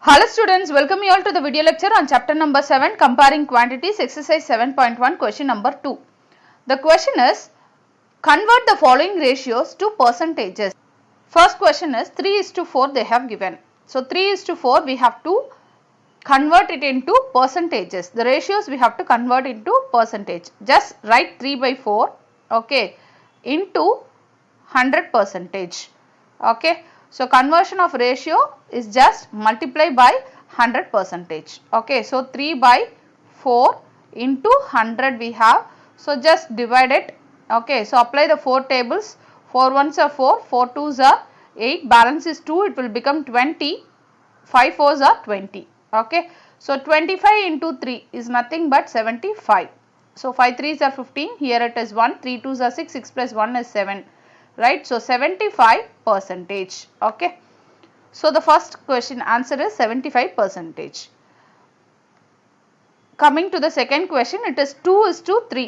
Hello students, welcome you all to the video lecture on chapter number 7 comparing quantities exercise 7.1 question number 2. The question is convert the following ratios to percentages. First question is 3:4 they have given. So 3:4 we have to convert it into percentages. The ratios we have to convert into percentage. Just write 3/4 okay into 100 percentage. Okay. So conversion of ratio is just multiply by 100 percentage. Okay. So 3/4 into 100 we have. So just divide it. Okay. So apply the 4 tables. 4 ones are 4, 4 twos are 8, balance is 2, it will become 20, 5 fours are 20. Okay. So 25 into 3 is nothing but 75. So 5 threes are 15, here it is 1, 3 twos are 6, 6 plus 1 is 7. Right. So 75 percentage. Okay. So the first question answer is 75 percentage. Coming to the second question, it is 2:3.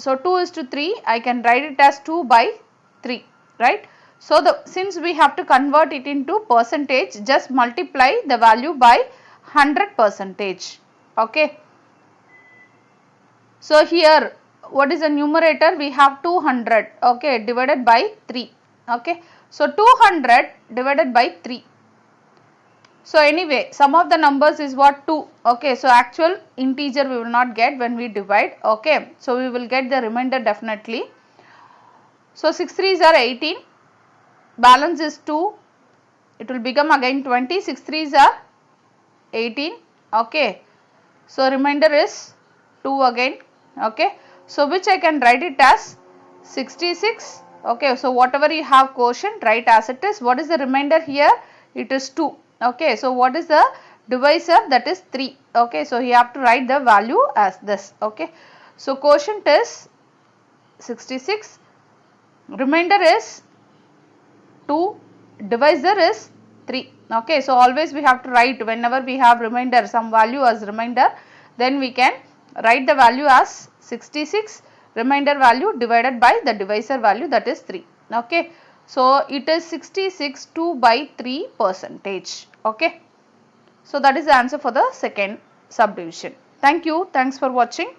So 2:3 I can write it as 2/3. Right. So since we have to convert it into percentage, just multiply the value by 100 percentage. Okay. So here what is the numerator? We have 200 okay divided by 3. Okay. So 200 divided by 3. So anyway sum of the numbers is what? 2. Okay. So actual integer we will not get when we divide. Okay. So we will get the remainder definitely. So 6 threes are 18. Balance is 2. It will become again 20. 6 threes are 18. Okay. So remainder is 2 again. Okay. So which I can write it as 66. Okay. So whatever you have quotient, write as it is. What is the remainder here? It is 2. Okay. So what is the divisor? That is 3. Okay. So you have to write the value as this. Okay. So quotient is 66. Remainder is 2. Divisor is 3. Okay. So always we have to write whenever we have remainder, some value as remainder, then we can write the value as 66, remainder value divided by the divisor value, that is 3. Okay. So it is 66 2/3 percentage. Okay. So that is the answer for the second subdivision. Thank you. Thanks for watching.